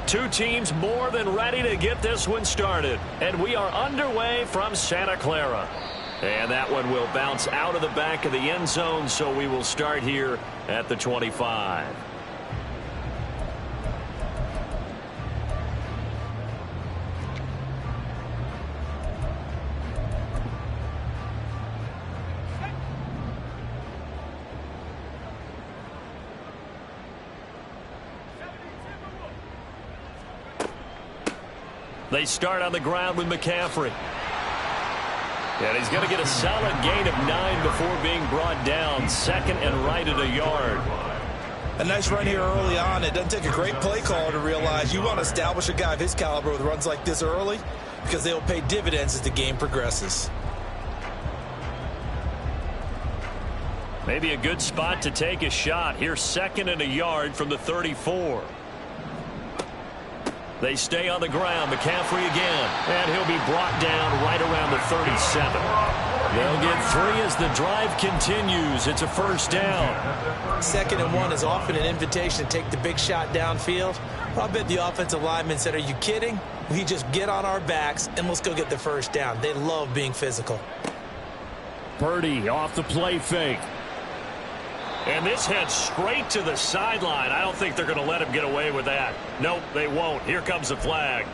Two teams more than ready to get this one started. And we are underway from Santa Clara. And that one will bounce out of the back of the end zone, so we will start here at the 25. They start on the ground with McCaffrey. And he's going to get a solid gain of 9 before being brought down. Second and right at a yard. A nice run here early on. It doesn't take a great play caller to realize you want to establish a guy of his caliber with runs like this early because they'll pay dividends as the game progresses. Maybe a good spot to take a shot. Here's second and a yard from the 34. They stay on the ground. McCaffrey again. And he'll be brought down right around the 37. They'll get 3 as the drive continues. It's a first down. Second and 1 is often an invitation to take the big shot downfield. I bet the offensive lineman said, are you kidding? We just get on our backs and let's go get the first down. They love being physical. Purdy off the play fake. And this heads straight to the sideline. I don't think they're going to let him get away with that. Nope, they won't. Here comes the flag.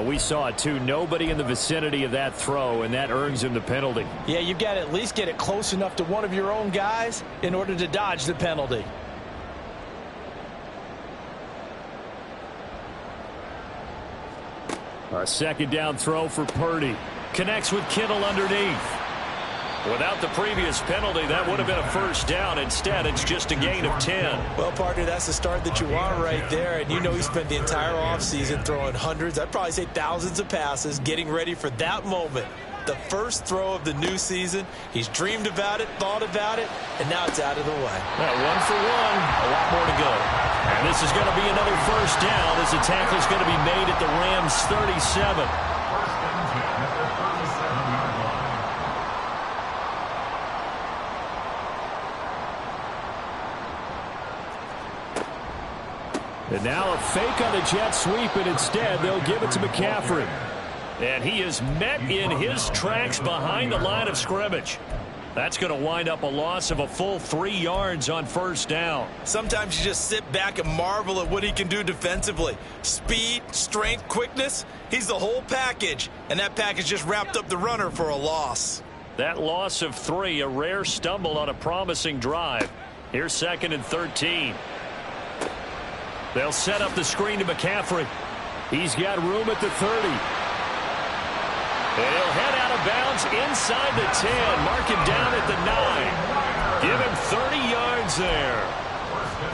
We saw it, too. Nobody in the vicinity of that throw, and that earns him the penalty. Yeah, you've got to at least get it close enough to one of your own guys in order to dodge the penalty. A second down throw for Purdy. Connects with Kittle underneath. Without the previous penalty, that would have been a first down. Instead, it's just a gain of 10. Well, partner, that's the start that you want right there. And you know he spent the entire offseason throwing hundreds, I'd probably say thousands of passes, getting ready for that moment. The first throw of the new season. He's dreamed about it, thought about it, and now it's out of the way. Well, 1 for 1, a lot more to go. And this is going to be another first down as the tackle is going to be made at the Rams' 37. And now a fake on the jet sweep, and instead they'll give it to McCaffrey. And he is met in his tracks behind the line of scrimmage. That's going to wind up a loss of a full 3 yards on first down. Sometimes you just sit back and marvel at what he can do defensively. Speed, strength, quickness, he's the whole package. And that package just wrapped up the runner for a loss. That loss of 3, a rare stumble on a promising drive. Here's second and 13. They'll set up the screen to McCaffrey. He's got room at the 30. And he'll head out of bounds inside the 10. Mark him down at the 9. Give him 30 yards there.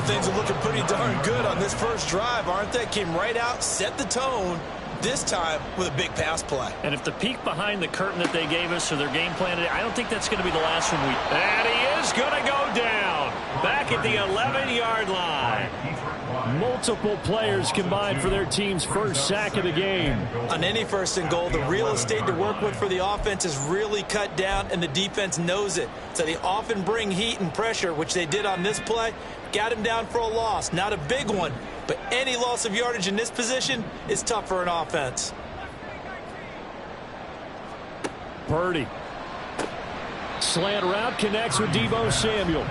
Things are looking pretty darn good on this first drive, aren't they? Came right out, set the tone, this time with a big pass play. And if the peek behind the curtain that they gave us or their game plan today, I don't think that's going to be the last one we... And he is going to go down. Back at the 11-yard line. Multiple players combined for their team's first sack of the game. On any first and goal, the real estate to work with for the offense is really cut down, and the defense knows it. So they often bring heat and pressure, which they did on this play. Got him down for a loss. Not a big one, but any loss of yardage in this position is tough for an offense. Purdy. Slant route connects with Deebo Samuel.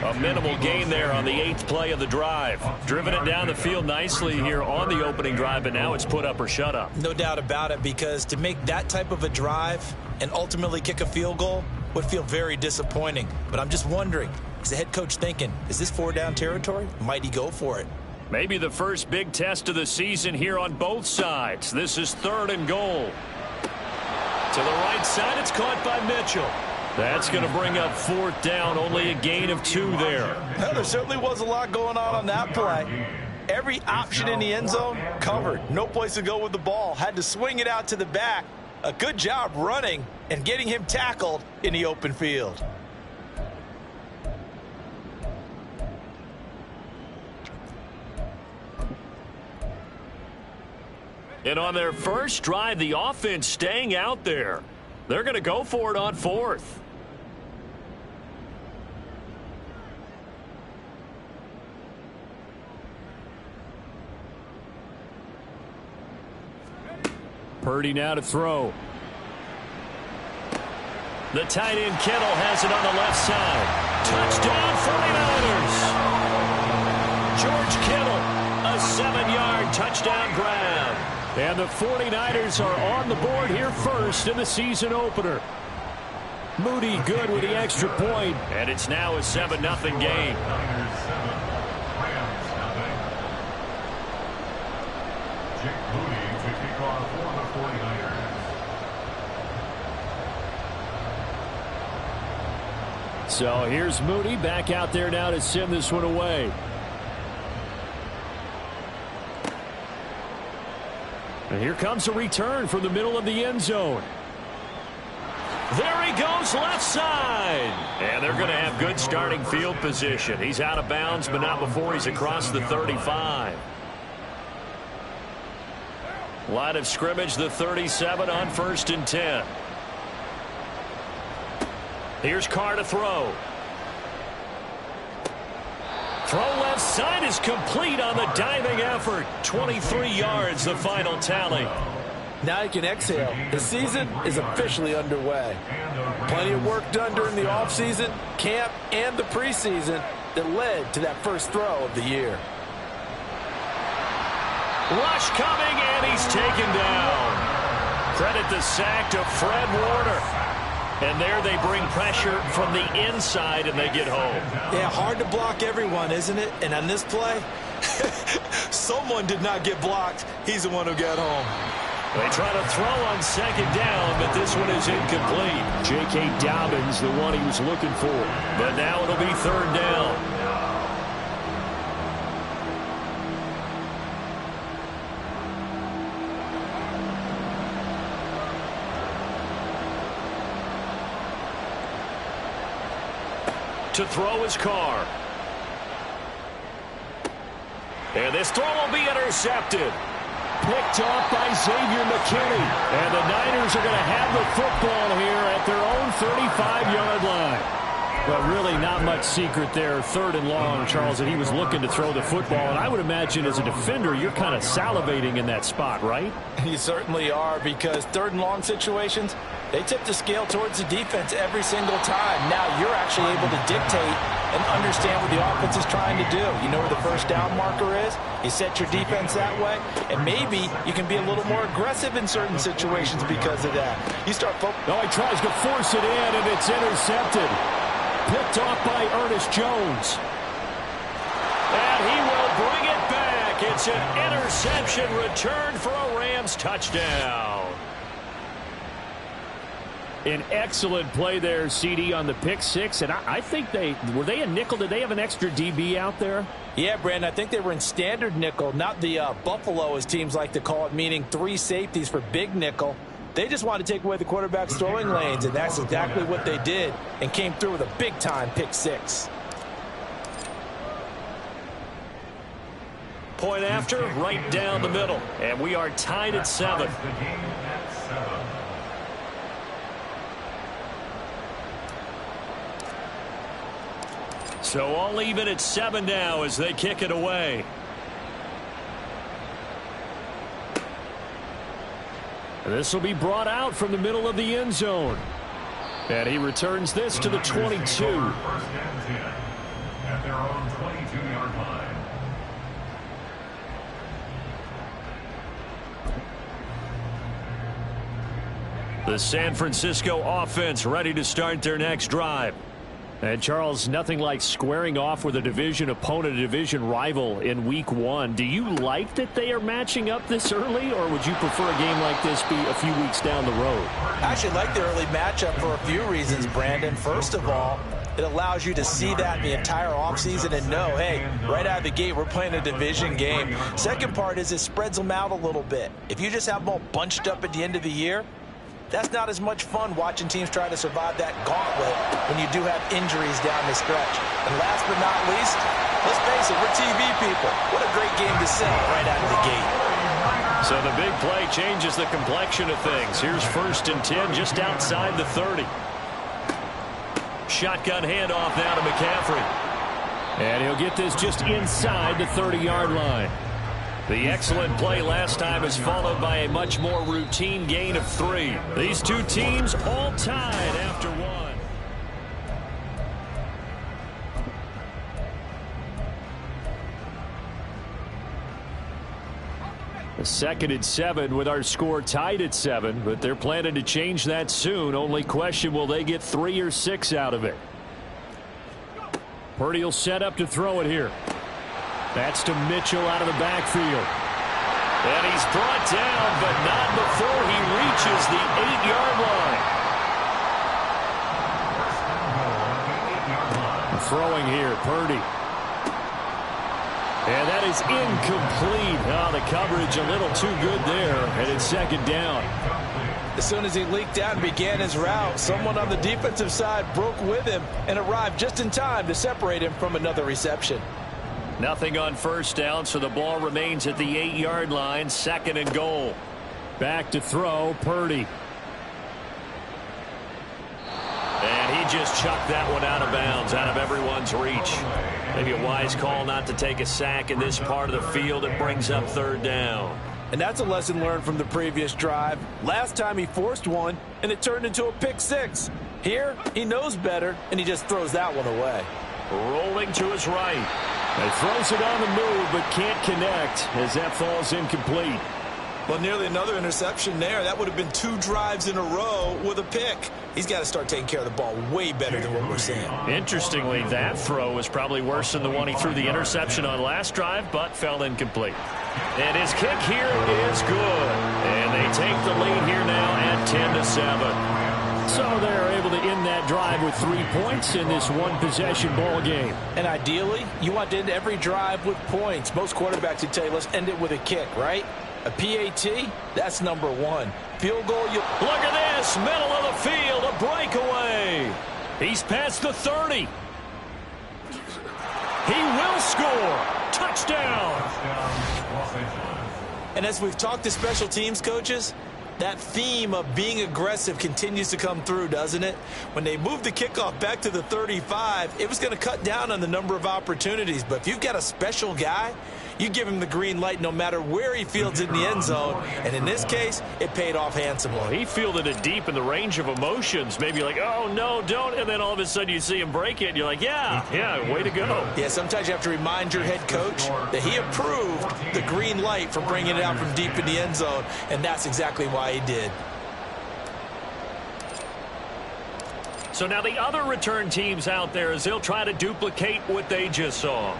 A minimal gain there on the 8th play of the drive. Driven it down the field nicely here on the opening drive, but now it's put up or shut up. No doubt about it, because to make that type of a drive and ultimately kick a field goal would feel very disappointing. But I'm just wondering, is the head coach thinking, is this 4-down territory? Might he go for it? Maybe the first big test of the season here on both sides. This is 3rd and goal. To the right side, it's caught by Mitchell. That's going to bring up 4th down, only a gain of 2 there. Well, there certainly was a lot going on that play. Every option in the end zone covered. No place to go with the ball. Had to swing it out to the back. A good job running and getting him tackled in the open field. And on their first drive, the offense staying out there. They're going to go for it on 4th. Purdy now to throw. The tight end Kittle has it on the left side. Touchdown 49ers. George Kittle, a 7-yard touchdown grab. And the 49ers are on the board here first in the season opener. Moody good with the extra point. And it's now a 7-0 game. So here's Moody back out there now to send this one away. And here comes a return from the middle of the end zone. There he goes left side. And they're going to have good starting field position. He's out of bounds, but not before he's across the 35. Line of scrimmage, the 37 on 1st and 10. Here's Carr to throw. Throw left side is complete on the diving effort. 23 yards, the final tally. Now you can exhale. The season is officially underway. Plenty of work done during the offseason, camp, and the preseason that led to that first throw of the year. Rush coming, and he's taken down. Credit the sack to Fred Warner. And there they bring pressure from the inside, and they get home. Yeah, hard to block everyone, isn't it? And on this play, someone did not get blocked. He's the one who got home. They try to throw on 2nd down, but this one is incomplete. J.K. Dobbins, the one he was looking for. But now it'll be 3rd down. To throw his Carr. And this throw will be intercepted. Picked off by Xavier McKinney. And the Niners are going to have the football here at their own 35-yard line. Well, really not much secret there. 3rd and long, Charles, that he was looking to throw the football. And I would imagine as a defender, you're kind of salivating in that spot, right? You certainly are, because 3rd and long situations, they tip the scale towards the defense every single time. Now you're actually able to dictate and understand what the offense is trying to do. You know where the first down marker is. You set your defense that way, and maybe you can be a little more aggressive in certain situations because of that. You start focusing. Oh, he tries to force it in, and it's intercepted. Picked off by Ernest Jones. And he will bring it back. It's an interception returned for a Rams touchdown. An excellent play there, CD, on the pick six. And I think were they a nickel? Did they have an extra DB out there? Yeah, Brandon, I think they were in standard nickel, not the Buffalo, as teams like to call it, meaning 3 safeties for big nickel. They just wanted to take away the quarterback's throwing lanes, and that's exactly what they did, and came through with a big-time pick six. Point after, right down the middle. And we are tied at 7. So all even at 7 now as they kick it away. This will be brought out from the middle of the end zone. And he returns this to the 22. First and 10 at their own 22-yard line. The San Francisco offense ready to start their next drive. And, Charles, nothing like squaring off with a division opponent, a division rival in Week 1. Do you like that they are matching up this early, or would you prefer a game like this be a few weeks down the road? I actually like the early matchup for a few reasons, Brandon. First of all, it allows you to see that in the entire offseason and know, hey, right out of the gate, we're playing a division game. Second part is it spreads them out a little bit. If you just have them all bunched up at the end of the year, that's not as much fun watching teams try to survive that gauntlet when you do have injuries down the stretch. And last but not least, let's face it, we're TV people. What a great game to sell right out of the gate. So the big play changes the complexion of things. Here's 1st and 10 just outside the 30. Shotgun handoff now to McCaffrey. And he'll get this just inside the 30-yard line. The excellent play last time is followed by a much more routine gain of 3. These two teams all tied after 1. A 2nd and 7 with our score tied at 7, but they're planning to change that soon. Only question, will they get 3 or 6 out of it? Purdy will set up to throw it here. That's to Mitchell out of the backfield. And he's brought down, but not before he reaches the 8-yard line. Throwing here, Purdy. And that is incomplete. Oh, the coverage a little too good there, and it's 2nd down. As soon as he leaked out and began his route, someone on the defensive side broke with him and arrived just in time to separate him from another reception. Nothing on 1st down, so the ball remains at the 8-yard line, 2nd and goal. Back to throw, Purdy. And he just chucked that one out of bounds, out of everyone's reach. Maybe a wise call not to take a sack in this part of the field. It brings up 3rd down. And that's a lesson learned from the previous drive. Last time he forced one, and it turned into a pick 6. Here, he knows better, and he just throws that one away. Rolling to his right. He throws it on the move, but can't connect as that falls incomplete. Well, nearly another interception there. That would have been 2 drives in a row with a pick. He's got to start taking care of the ball way better than what we're seeing. Interestingly, that throw was probably worse than the one he threw the interception on last drive, but fell incomplete. And his kick here is good. And they take the lead here now at 10-7. So they're able to end that drive with 3 points in this one-possession ball game. And ideally, you want to end every drive with points. Most quarterbacks would tell you, let's end it with a kick, right? A PAT, that's number 1. Field goal, you look at this, middle of the field, a breakaway. He's past the 30. He will score. Touchdown. And as we've talked to special teams coaches, that theme of being aggressive continues to come through, doesn't it? When they moved the kickoff back to the 35, it was going to cut down on the number of opportunities. But if you've got a special guy, you give him the green light no matter where he fields in the end zone. And in this case, it paid off handsomely. He fielded it deep in the range of emotions. Maybe like, oh, no, don't. And then all of a sudden you see him break it. And you're like, yeah, way to go. Yeah, sometimes you have to remind your head coach that he approved the green light for bringing it out from deep in the end zone. And that's exactly why he did. So now the other return teams out there as they'll try to duplicate what they just saw.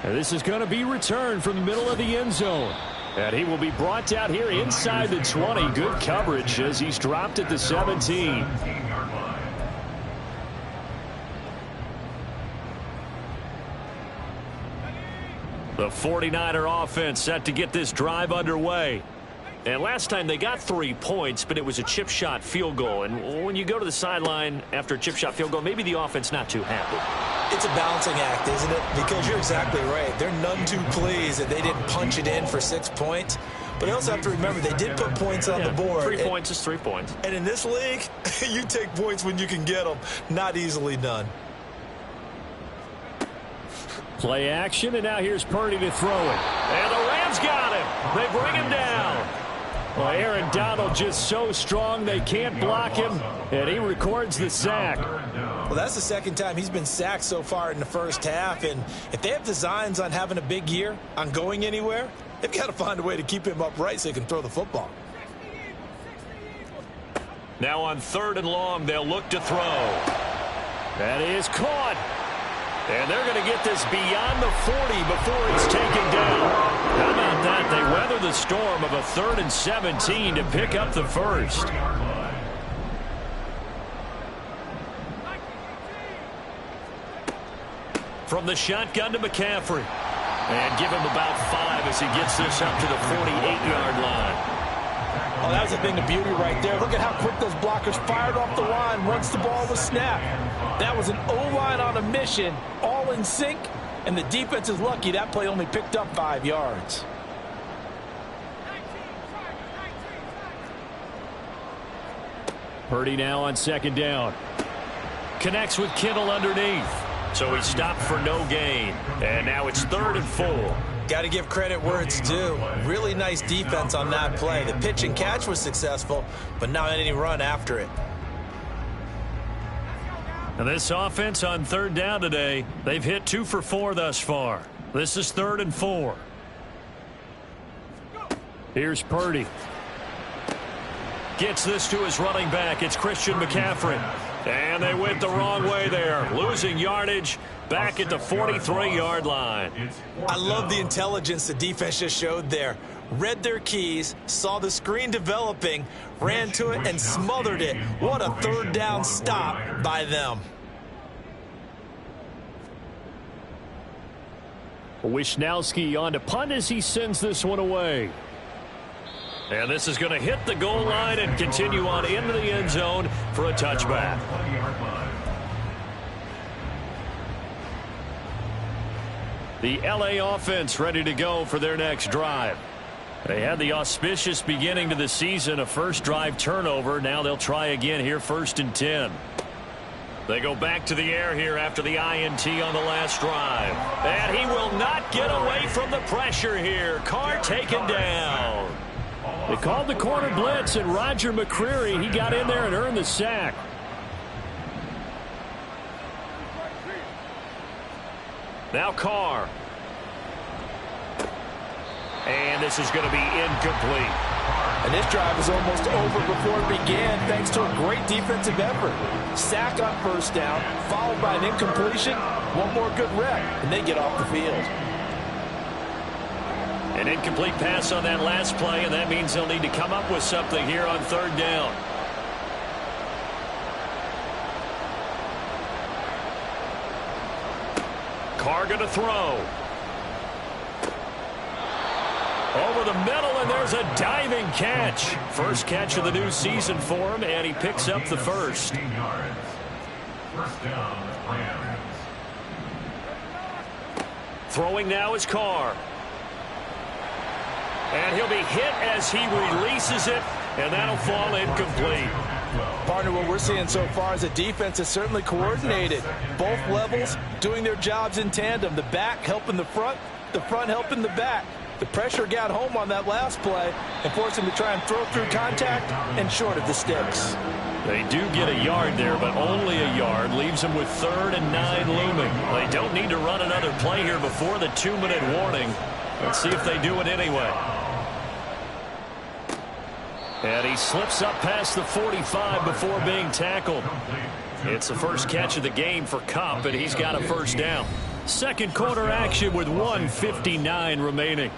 And this is going to be returned from the middle of the end zone. And he will be brought down here inside the 20. Good coverage as he's dropped at the 17. The 49er offense set to get this drive underway. And last time they got 3 points, but it was a chip shot field goal. And when you go to the sideline after a chip shot field goal, maybe the offense not too happy. It's a balancing act, isn't it? Because you're exactly right. They're none too pleased that they didn't punch it in for 6 points. But they also have to remember they did put points on the board. 3 points is 3 points. And in this league, you take points when you can get them. Not easily done. Play action, and now here's Purdy to throw it. And the Rams got him. They bring him down. Well, Aaron Donald just so strong they can't block him, and he records the sack. Well, that's the 2nd time he's been sacked so far in the first half, and if they have designs on having a big year, on going anywhere, they've got to find a way to keep him upright so he can throw the football. Now on 3rd and long, they'll look to throw. That is caught. And they're going to get this beyond the 40 before it's taken down. How about that? They weather the storm of a 3rd and 17 to pick up the first. From the shotgun to McCaffrey. And give him about 5 as he gets this up to the 48-yard line. Oh, that was the thing of beauty right there. Look at how quick those blockers fired off the line once the ball was snapped. That was an O-line on a mission, all in sync, and the defense is lucky that play only picked up 5 yards. Purdy now on 2nd down. Connects with Kittle underneath. So he stopped for no gain. And now it's 3rd and 4. Got to give credit where it's due. Really nice defense on that play. The pitch and catch was successful, but not any run after it. And this offense on 3rd down today, they've hit 2 for 4 thus far. This is 3rd and 4. Here's Purdy. Gets this to his running back. It's Christian McCaffrey. And they went the wrong way there. Losing yardage back at the 43-yard line. I love the intelligence the defense just showed there. Read their keys, saw the screen developing, ran to it, and smothered it. What a 3rd down stop by them. Wisnowski on to punt as he sends this one away. And this is going to hit the goal line and continue on into the end zone for a touchback. The LA offense ready to go for their next drive. They had the auspicious beginning to the season, a first drive turnover. Now they'll try again here, 1st and 10. They go back to the air here after the INT on the last drive. And he will not get away from the pressure here. Carr taken down. They called the corner blitz, and Roger McCreary, he got in there and earned the sack. Now Carr. And this is going to be incomplete. And this drive is almost over before it began thanks to a great defensive effort. Sack on 1st down, followed by an incompletion. One more good rep, and they get off the field. An incomplete pass on that last play, and that means they'll need to come up with something here on 3rd down. Carr going to throw. Over the middle, and there's a diving catch. First catch of the new season for him, and he picks up the first. 1st down, Rams. Throwing now is Carr. And he'll be hit as he releases it, and that'll fall incomplete. Partner, what we're seeing so far is the defense is certainly coordinated. Both levels doing their jobs in tandem. The back helping the front helping the back. The pressure got home on that last play and forced him to try and throw through contact and short of the sticks. They do get a yard there, but only a yard. Leaves them with 3rd and 9 looming. They don't need to run another play here before the 2-minute warning. Let's see if they do it anyway. And he slips up past the 45 before being tackled. It's the first catch of the game for Kupp, and he's got a 1st down. Second quarter action with 1:59 remaining.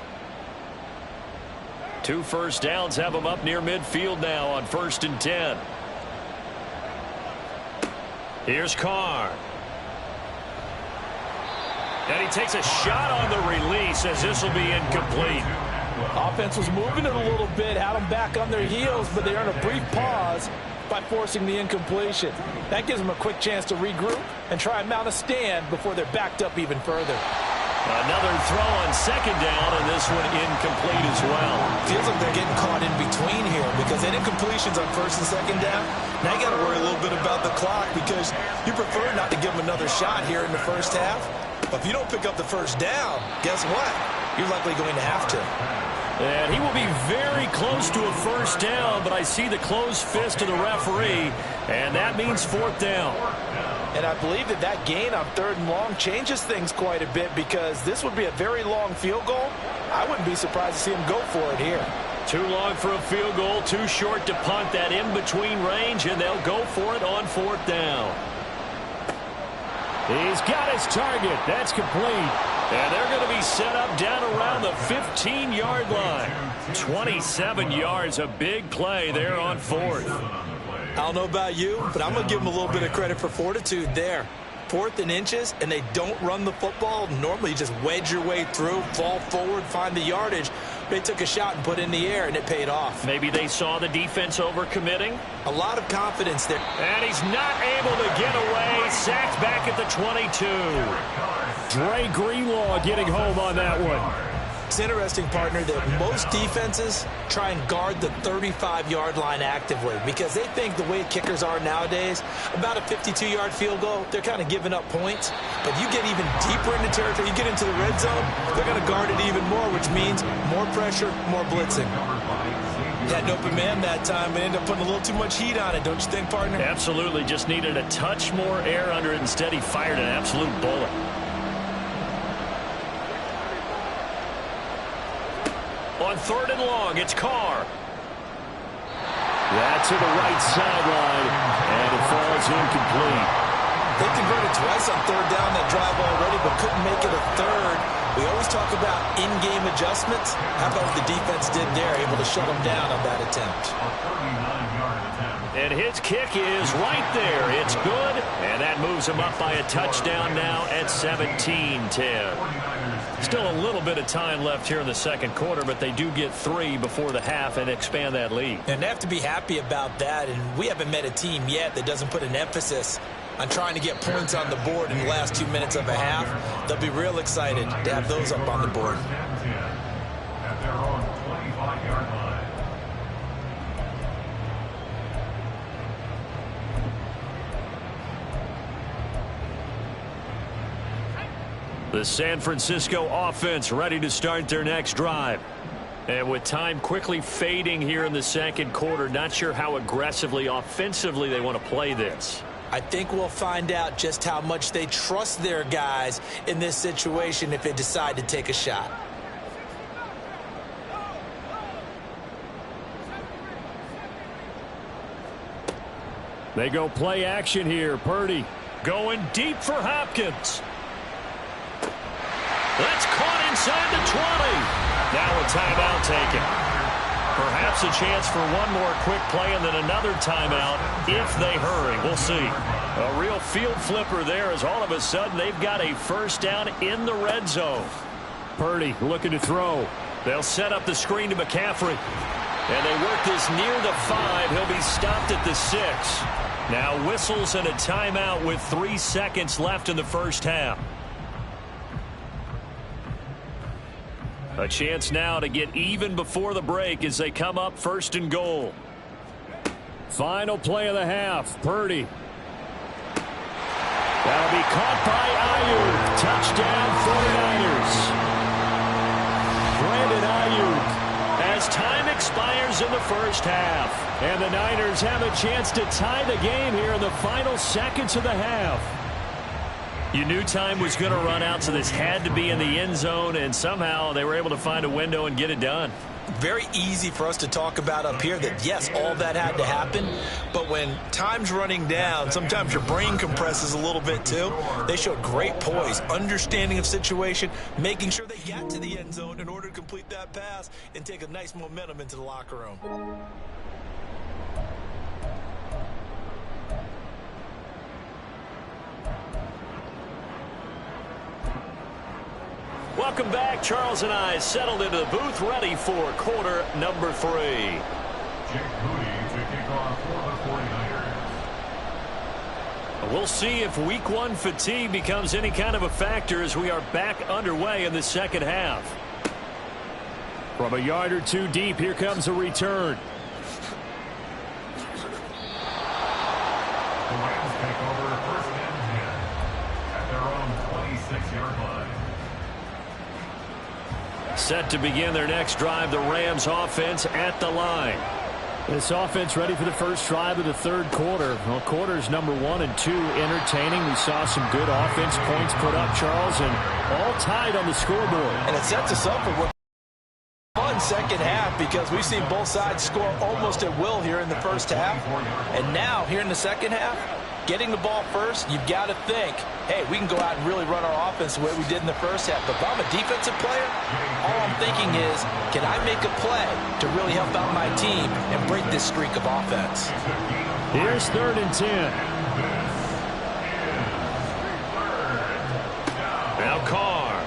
2 first downs have him up near midfield now on 1st and 10. Here's Carr. And he takes a shot on the release as this will be incomplete. Offense was moving it a little bit, had them back on their heels, but they earned a brief pause by forcing the incompletion. That gives them a quick chance to regroup and try and mount a stand before they're backed up even further. Another throw on 2nd down, and this one incomplete as well. Feels like they're getting caught in between here because that incompletion's on 1st and 2nd down. Now you got to worry a little bit about the clock because you prefer not to give them another shot here in the 1st half. But if you don't pick up the 1st down, guess what? You're likely going to have to. And he will be very close to a 1st down, but I see the closed fist of the referee, and that means 4th down. And I believe that gain on 3rd and long changes things quite a bit because this would be a very long field goal. I wouldn't be surprised to see him go for it here. Too long for a field goal, too short to punt. That in-between range, and they'll go for it on 4th down. He's got his target. That's complete. And they're going to be set up down around the 15-yard line. 27 yards, a big play there on 4th. I don't know about you, but I'm going to give them a little bit of credit for fortitude there. 4th and inches, and they don't run the football. Normally, you just wedge your way through, fall forward, find the yardage. They took a shot and put it in the air, and it paid off. Maybe they saw the defense overcommitting. A lot of confidence there. And he's not able to get away. Sacked back at the 22. Dre Greenlaw getting home on that one. It's interesting, partner, that most defenses try and guard the 35-yard line actively because they think the way kickers are nowadays, about a 52-yard field goal, they're kind of giving up points. But you get even deeper into territory, you get into the red zone, they're going to guard it even more, which means more pressure, more blitzing. Had an open man that time and ended up putting a little too much heat on it, don't you think, partner? Absolutely. Just needed a touch more air under it. Instead, he fired an absolute bullet. On 3rd and long, it's Carr. That's to the right sideline, and it falls incomplete. They converted twice on 3rd down that drive already, but couldn't make it a 3rd. We always talk about in-game adjustments. How about what the defense did there, able to shut them down on that attempt? And his kick is right there. It's good, and that moves him up by a touchdown now at 17-10. Still a little bit of time left here in the second quarter, but they do get 3 before the half and expand that lead. And they have to be happy about that, and we haven't met a team yet that doesn't put an emphasis on trying to get points on the board in the last 2 minutes of a half. They'll be real excited to have those up on the board. At their own 25-yard line. The San Francisco offense ready to start their next drive. And with time quickly fading here in the second quarter, not sure how aggressively, offensively they want to play this. I think we'll find out just how much they trust their guys in this situation if they decide to take a shot. They go play action here. Purdy going deep for Hopkins. That's caught inside the 20. Now a timeout taken. Perhaps a chance for one more quick play and then another timeout if they hurry. We'll see. A real field flipper there as all of a sudden they've got a first down in the red zone. Purdy looking to throw. They'll set up the screen to McCaffrey. And they work this near the 5. He'll be stopped at the 6. Now whistles and a timeout with 3 seconds left in the first half. A chance now to get even before the break as they come up 1st and goal. Final play of the half. Purdy. That'll be caught by Ayuk. Touchdown 49ers. Brandon Ayuk as time expires in the first half. And the Niners have a chance to tie the game here in the final seconds of the half. You knew time was going to run out, so this had to be in the end zone, and somehow they were able to find a window and get it done. Very easy for us to talk about up here that, yes, all that had to happen, but when time's running down, sometimes your brain compresses a little bit too. They showed great poise, understanding of situation, making sure they got to the end zone in order to complete that pass and take a nice momentum into the locker room. Welcome back. Charles and I settled into the booth, ready for quarter number 3. Jake Moody to kick off for the 49ers. We'll see if week 1 fatigue becomes any kind of a factor as we are back underway in the second half. From a yard or 2 deep, here comes a return. The Rams take over 1st and 10 at their own 26-yard line. Set to begin their next drive, the Rams offense at the line. This offense ready for the first drive of the 3rd quarter. Well, quarters number 1 and 2 entertaining. We saw some good offense points put up, Charles, and all tied on the scoreboard. And it sets us up for what fun second half because we've seen both sides score almost at will here in the first half. And now, here in the second half, getting the ball first, you've got to think, hey, we can go out and really run our offense the way we did in the first half. But if I'm a defensive player, all I'm thinking is, can I make a play to really help out my team and break this streak of offense? Here's 3rd and 10. Now Carr.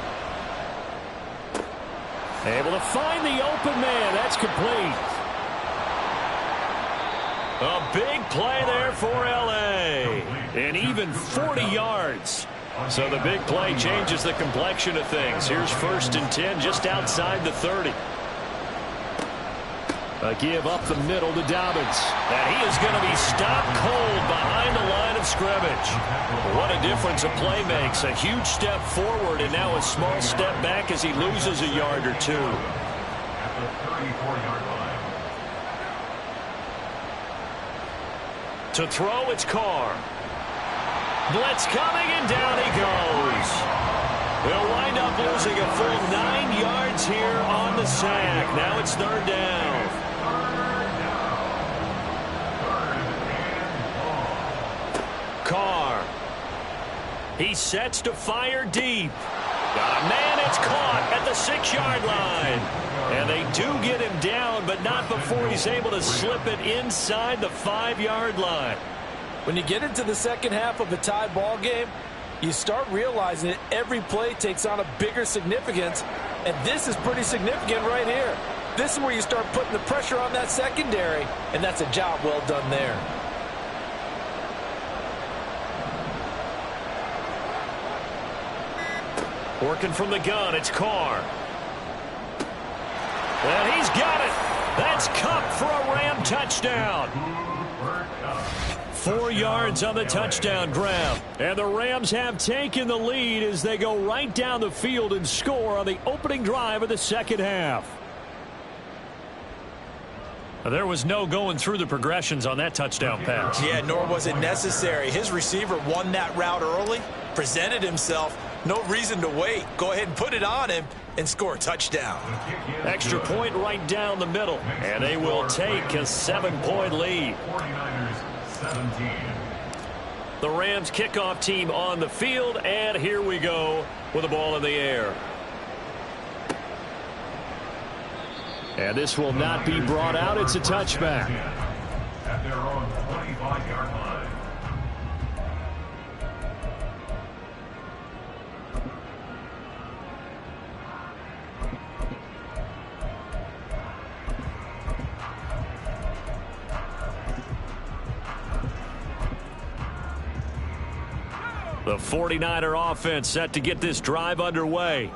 Able to find the open man. That's complete. A big play there for L.A. And even 40 yards. So the big play changes the complexion of things. Here's 1st and 10 just outside the 30. A give up the middle to Dobbins. And he is going to be stopped cold behind the line of scrimmage. What a difference a play makes. A huge step forward and now a small step back as he loses a yard or two. At the 34-yard line. To throw, it's Carr. Blitz coming, and down he goes. They'll wind up losing a full 9 yards here on the sack. Now it's 3rd down. Carr. He sets to fire deep. Got a man, it's caught at the 6-yard line. And they do get him down, but not before he's able to slip it inside the 5-yard line. When you get into the second half of a tied ball game, you start realizing that every play takes on a bigger significance, and this is pretty significant right here. This is where you start putting the pressure on that secondary, and that's a job well done there. Working from the gun, it's Carr. And he's got it. That's Cup for a Ram touchdown. 4 yards on the touchdown grab. And the Rams have taken the lead as they go right down the field and score on the opening drive of the second half. There was no going through the progressions on that touchdown pass. Yeah, nor was it necessary. His receiver won that route early, presented himself. No reason to wait. Go ahead and put it on him and score a touchdown. Extra point right down the middle. And they will take a 7-point lead. 49ers 17. The Rams kickoff team on the field, and here we go with the ball in the air. And this will not be brought out. It's a touchback. At their own 25-yard line. The 49er offense set to get this drive underway.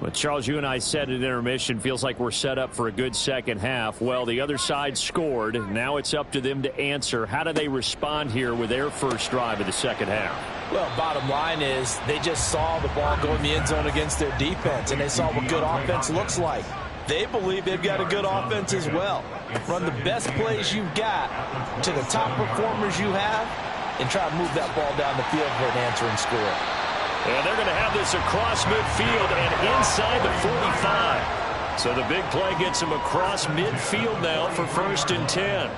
But Charles, you and I said at intermission, feels like we're set up for a good second half. Well, the other side scored. Now it's up to them to answer. How do they respond here with their first drive of the second half? Well, bottom line is they just saw the ball go in the end zone against their defense, and they saw what good offense looks like. They believe they've got a good offense as well. Run the best plays you've got to the top performers you have, and try to move that ball down the field for an answering score. And they're going to have this across midfield and inside the 45. So the big play gets them across midfield now for 1st and 10.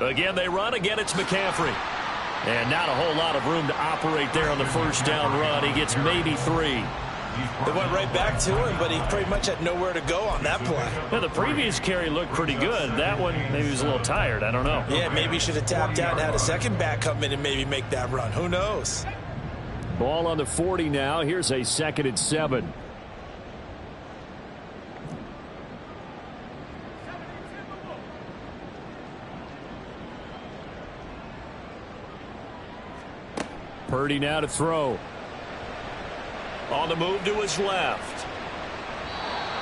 Again, they run. Again, it's McCaffrey. And not a whole lot of room to operate there on the first down run. He gets maybe 3. They went right back to him, but he pretty much had nowhere to go on that play. Well, the previous carry looked pretty good. That one, maybe he was a little tired. I don't know. Yeah, maybe he should have tapped out and had a second back come in and maybe make that run. Who knows? Ball on the 40 now. Here's a 2nd and 7. Purdy now to throw. On the move to his left.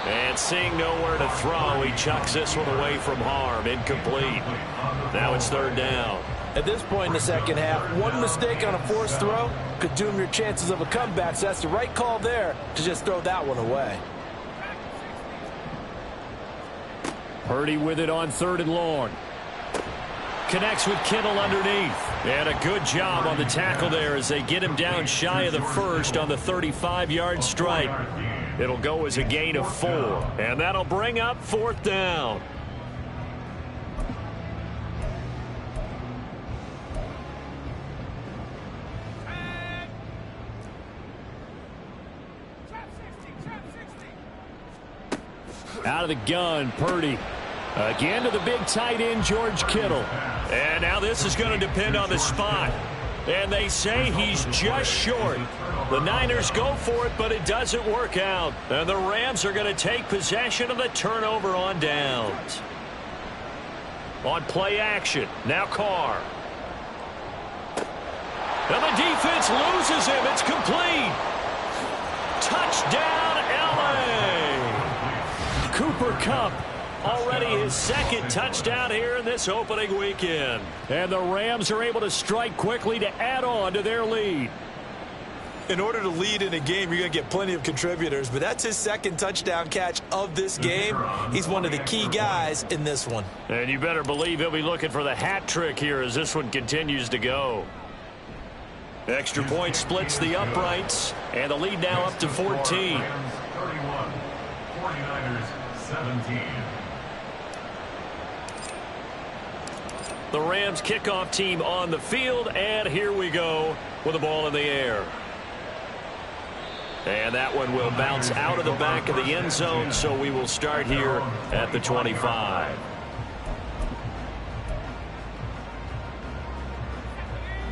And seeing nowhere to throw, he chucks this one away from harm. Incomplete. Now it's 3rd down. At this point in the second half, one mistake on a forced throw could doom your chances of a comeback. So that's the right call there to just throw that one away. Purdy with it on 3rd and long. Connects with Kittle underneath. And a good job on the tackle there as they get him down shy of the first on the 35-yard strike. It'll go as a gain of 4. And that'll bring up 4th down. Out of the gun, Purdy. Again to the big tight end, George Kittle. And now this is going to depend on the spot. And they say he's just short. The Niners go for it, but it doesn't work out. And the Rams are going to take possession of the turnover on downs. On play action. Now Carr. And the defense loses him. It's complete. Touchdown, L.A. Cooper Kupp. Already his second touchdown here in this opening weekend. And the Rams are able to strike quickly to add on to their lead. In order to lead in a game, you're going to get plenty of contributors, but that's his second touchdown catch of this game. He's one of the key guys in this one. And you better believe he'll be looking for the hat trick here as this one continues to go. Extra point splits the uprights, and the lead now up to 14. 31, 49ers 17. The Rams kickoff team on the field, and here we go with the ball in the air. And that one will bounce out of the back of the end zone, so we will start here at the 25.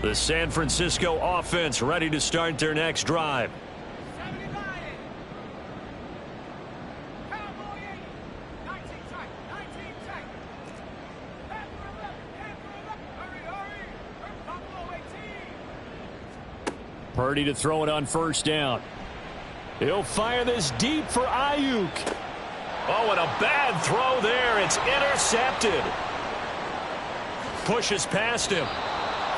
The San Francisco offense ready to start their next drive. Purdy to throw it on first down. He'll fire this deep for Ayuk. Oh, and a bad throw there. It's intercepted. Pushes past him.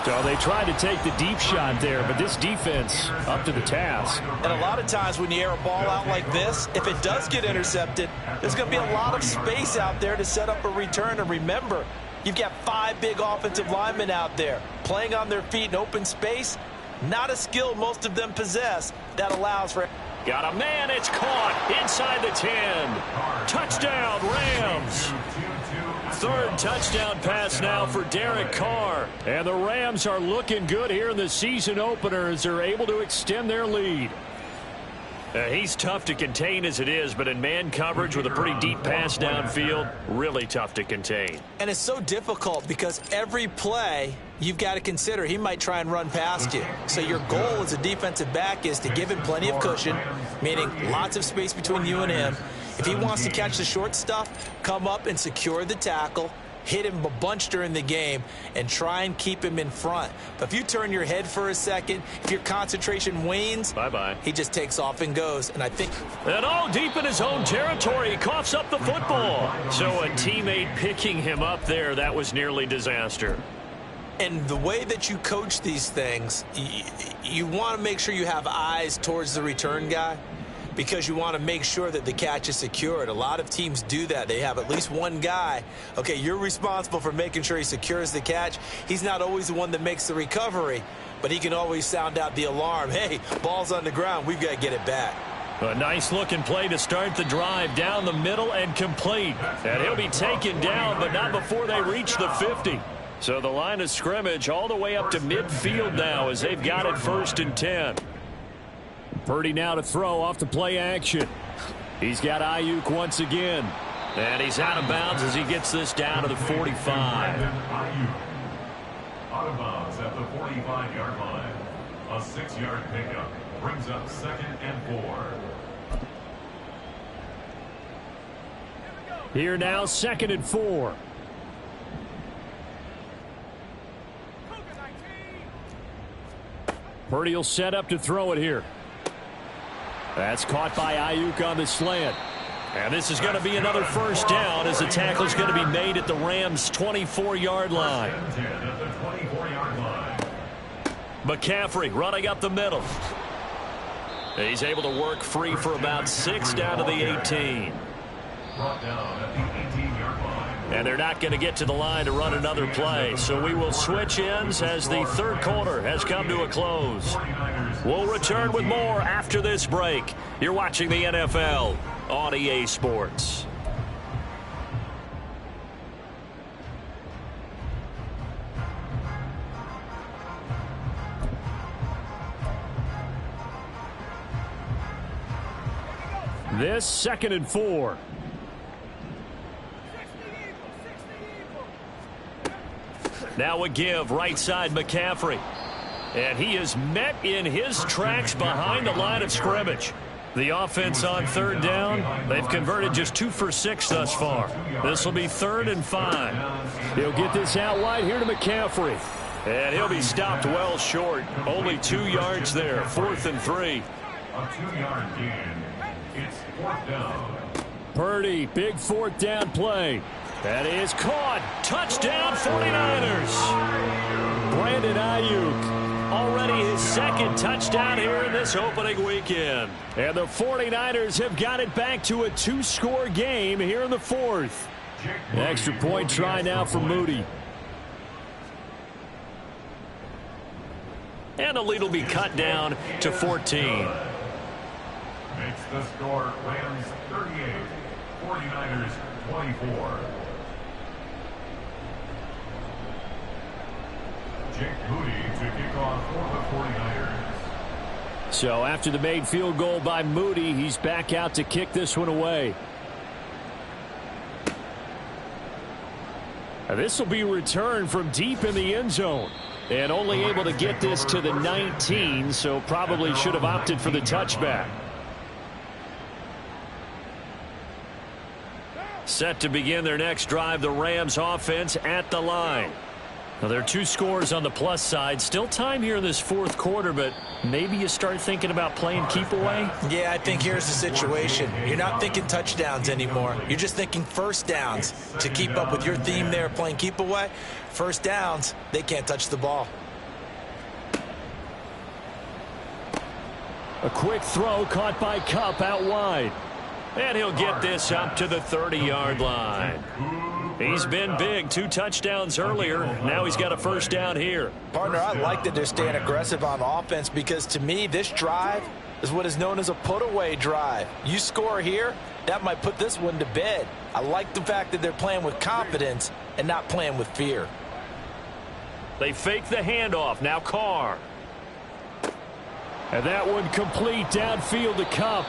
So they tried to take the deep shot there, but this defense up to the task. And a lot of times when you air a ball out like this, if it does get intercepted, there's going to be a lot of space out there to set up a return. And remember, you've got 5 big offensive linemen out there playing on their feet in open space. Not a skill most of them possess that allows for. Got a man. It's caught inside the 10. Touchdown, Rams. Third touchdown pass now for Derek Carr. And the Rams are looking good here in the season opener as they're able to extend their lead. He's tough to contain as it is, but in man coverage with a pretty deep pass downfield, really tough to contain. And it's so difficult because every play you've got to consider he might try and run past you. So your goal as a defensive back is to give him plenty of cushion, meaning lots of space between you and him. If he wants to catch the short stuff, come up and secure the tackle, hit him a bunch during the game, and try and keep him in front. But if you turn your head for a second, if your concentration wanes, bye-bye. He just takes off and goes. And I think... And all deep in his own territory, he coughs up the football. So a teammate picking him up there, that was nearly disaster. And the way that you coach these things, you want to make sure you have eyes towards the return guy, because you want to make sure that the catch is secured. A lot of teams do that. They have at least one guy. Okay, you're responsible for making sure he secures the catch. He's not always the one that makes the recovery, but he can always sound out the alarm. Hey, ball's on the ground. We've got to get it back. A nice-looking play to start the drive down the middle and complete. And he'll be taken down, but not before they reach the 50. So the line of scrimmage all the way up to midfield now as they've got it 1st and 10. Purdy now to throw off the play action. He's got Ayuk once again. And he's out of bounds as he gets this down to the 45. Out of bounds at the 45-yard line. A 6-yard pickup brings up 2nd and 4. Here now, 2nd and 4. Purdy will set up to throw it here. That's caught by Ayuk on the slant. And this is going to be another 1st down as the tackle is going to be made at the Rams' 24-yard line. McCaffrey running up the middle. He's able to work free for about 6 down to the 18. Brought down at the 18-yard line. And they're not going to get to the line to run another play. So we will switch ends as the 3rd quarter has come to a close. We'll return with more after this break. You're watching the NFL on EA Sports. This 2nd and 4. Now a give right side McCaffrey. And he is met in his tracks behind the line of scrimmage. The offense on third down, they've converted just 2 for 6 thus far. This will be 3rd and 5. He'll get this out wide here to McCaffrey. And he'll be stopped well short. Only 2 yards there. 4th and 3. A 2-yard gain. It's 4th down. Purdy, big 4th down play. That is caught. Touchdown 49ers. Brandon Ayuk, already his 2nd touchdown here in this opening weekend. And the 49ers have got it back to a 2-score game here in the 4th. Extra point try now for Moody. And the lead will be cut down to 14. Makes the score Rams 38, 49ers 24. Jake Moody to kick off for the 49ers. So after the made field goal by Moody, he's back out to kick this one away. This will be returned from deep in the end zone. And only able to get this to the 19, so probably should have opted for the touchback. Set to begin their next drive, the Rams offense at the line. Now, there are 2 scores on the plus side. Still time here in this 4th quarter, but maybe you start thinking about playing keep away? Yeah, I think here's the situation. You're not thinking touchdowns anymore. You're just thinking first downs. To keep up with your theme there, playing keep away, first downs, they can't touch the ball. A quick throw caught by Kupp out wide. And he'll get this up to the 30-yard line. He's been big. 2 touchdowns earlier. Now he's got a first down here. Partner, I like that they're staying aggressive on offense because to me, this drive is what is known as a put-away drive. You score here, that might put this one to bed. I like the fact that they're playing with confidence and not playing with fear. They fake the handoff. Now Carr. And that one complete downfield to Kupp.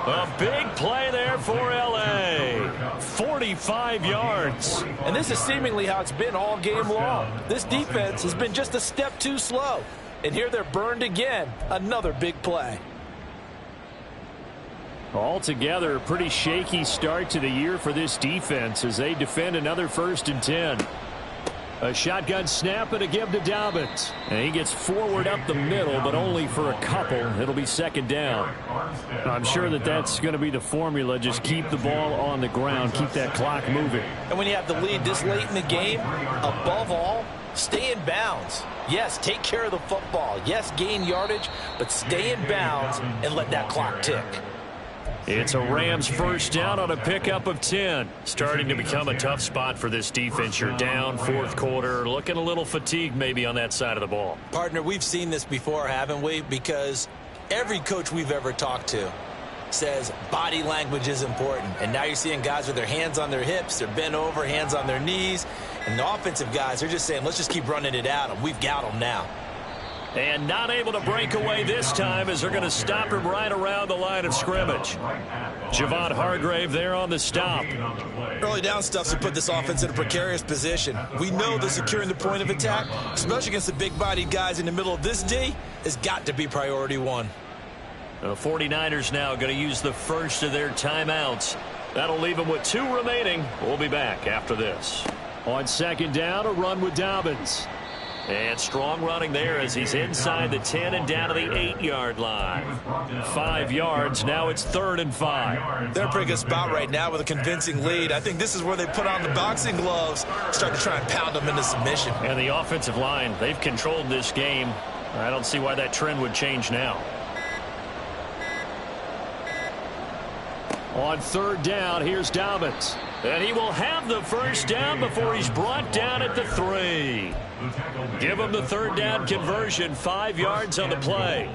A big play there for L.A. 45 yards. And this is seemingly how it's been all game long. This defense has been just a step too slow. And here they're burned again. Another big play. Altogether, a pretty shaky start to the year for this defense as they defend another 1st and 10. A shotgun snap and a give to Dobbins. And he gets forward up the middle, but only for a couple. It'll be 2nd down. I'm sure that that's going to be the formula. Just keep the ball on the ground. Keep that clock moving. And when you have the lead this late in the game, above all, stay in bounds. Yes, take care of the football. Yes, gain yardage, but stay in bounds and let that clock tick. It's a Rams first down on a pickup of 10. Starting to become a tough spot for this defense. You're down 4th quarter. Looking a little fatigued maybe on that side of the ball. Partner, we've seen this before, haven't we? Because every coach we've ever talked to says body language is important. And now you're seeing guys with their hands on their hips. They're bent over, hands on their knees. And the offensive guys are just saying, let's just keep running it at them. We've got them now. And not able to break away this time as they're going to stop him right around the line of scrimmage. Javon Hargrave there on the stop. Early down stuffs to put this offense in a precarious position. We know that securing the point of attack, especially against the big-bodied guys in the middle of this D, has got to be priority 1. The 49ers now going to use the first of their timeouts. That'll leave them with 2 remaining. We'll be back after this. On 2nd down, a run with Dobbins. And strong running there as he's inside the 10 and down to the 8-yard line. 5 yards. Now it's 3rd and 5. They're in a pretty good spot right now with a convincing lead. I think this is where they put on the boxing gloves, start to try and pound them into submission. And the offensive line, they've controlled this game. I don't see why that trend would change now. On 3rd down, here's Dobbins. And he will have the first down before he's brought down at the 3. Give him the 3rd down conversion, 5 yards on the play.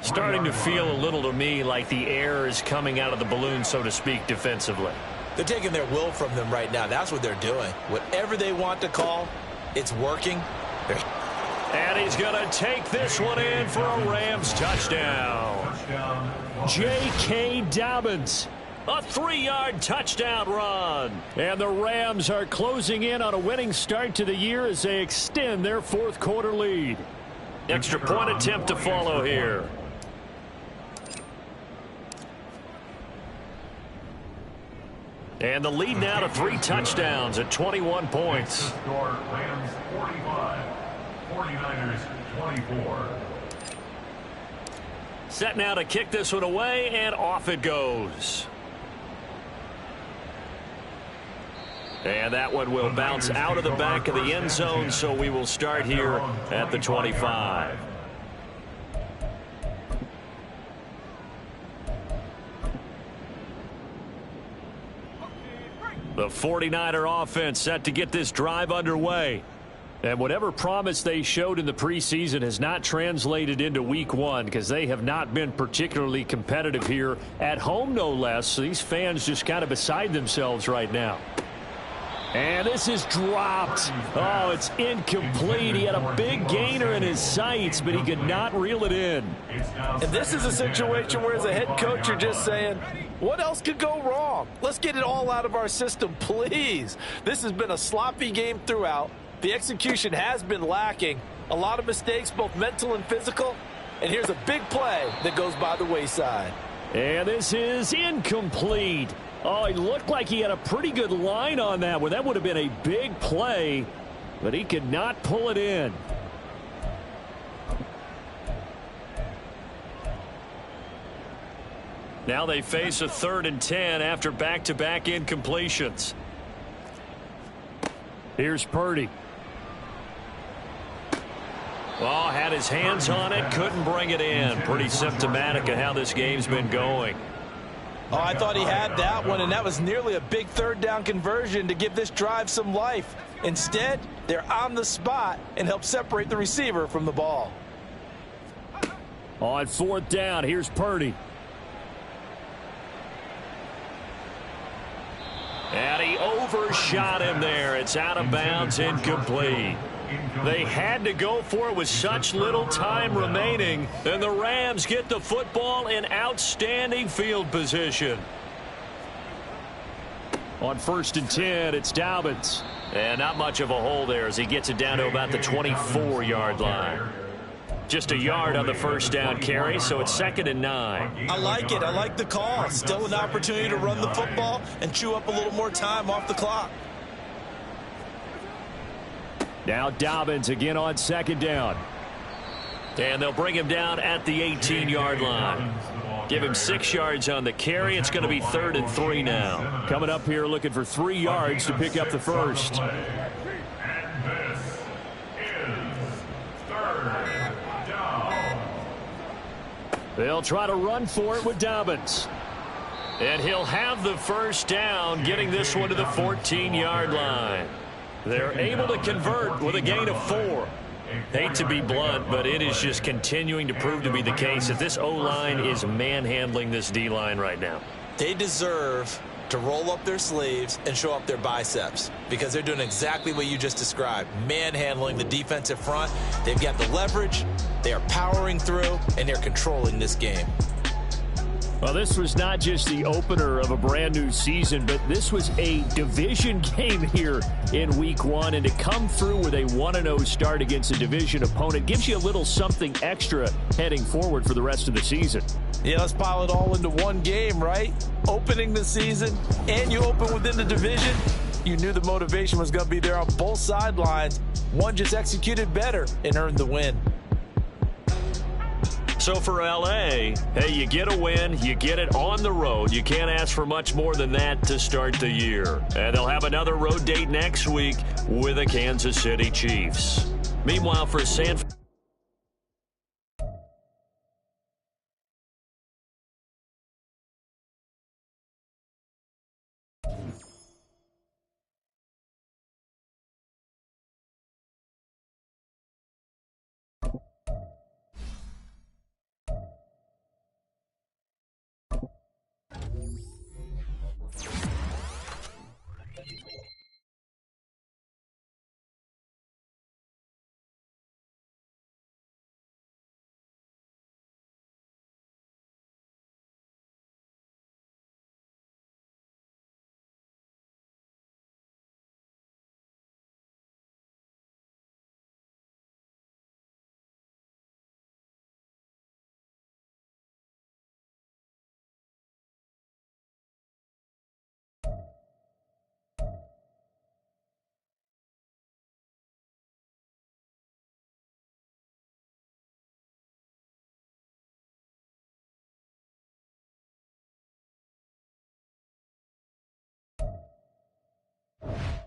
Starting to feel a little to me like the air is coming out of the balloon, so to speak, defensively. They're taking their will from them right now. That's what they're doing. Whatever they want to call, it's working. And he's going to take this one in for a Rams touchdown. J.K. Dobbins. A 3-yard touchdown run. And the Rams are closing in on a winning start to the year as they extend their 4th quarter lead. Extra point attempt to follow here. And the lead now to 3 touchdowns at 21 points. Score Rams 45, 49ers 24. Set now to kick this one away, and off it goes. And that one will bounce out of the back of the end zone, so we will start here at the 25. The 49er offense set to get this drive underway. And whatever promise they showed in the preseason has not translated into week 1 because they have not been particularly competitive here at home, no less. So these fans just kind of beside themselves right now. And this is dropped. Oh, it's incomplete. He had a big gainer in his sights, but he could not reel it in. And this is a situation where as a head coach you're just saying, what else could go wrong? Let's get it all out of our system, please. This has been a sloppy game throughout. The execution has been lacking. A lot of mistakes, both mental and physical. And here's a big play that goes by the wayside. And this is incomplete. Oh, he looked like he had a pretty good line on that one. That would have been a big play, but he could not pull it in. Now they face a 3rd and 10 after back-to-back incompletions. Here's Purdy. Oh, had his hands on it, couldn't bring it in. Pretty symptomatic of how this game's been going. Oh, I thought he had that one, and that was nearly a big 3rd down conversion to give this drive some life. Instead, they're on the spot and help separate the receiver from the ball. On 4th down, here's Purdy. And he overshot him there. It's out of bounds, incomplete. They had to go for it with such little time remaining, and the Rams get the football in outstanding field position. On 1st and 10, it's Dobbins. And not much of a hole there as he gets it down to about the 24-yard line. Just a yard on the 1st down carry, so it's 2nd and 9. I like it. I like the call. Still an opportunity to run the football and chew up a little more time off the clock. Now Dobbins again on 2nd down. And they'll bring him down at the 18-yard line. Give him 6 yards on the carry. It's going to be 3rd and 3 now. Coming up here looking for 3 yards to pick up the first. They'll try to run for it with Dobbins. And he'll have the 1st down, getting this one to the 14-yard line. They're able to convert with a gain of 4. Hate to be blunt, but it is just continuing to prove to be the case that this O-line is manhandling this D-line right now. They deserve to roll up their sleeves and show up their biceps because they're doing exactly what you just described, manhandling the defensive front. They've got the leverage, they are powering through, and they're controlling this game. Well, this was not just the opener of a brand new season, but this was a division game here in week 1. And to come through with a 1-0 start against a division opponent gives you a little something extra heading forward for the rest of the season. Yeah, let's pile it all into one game, right? Opening the season, and you open within the division. You knew the motivation was going to be there on both sidelines. One just executed better and earned the win. So for L.A., hey, you get a win, you get it on the road. You can't ask for much more than that to start the year. And they'll have another road date next week with the Kansas City Chiefs. Meanwhile, for San Francisco, line.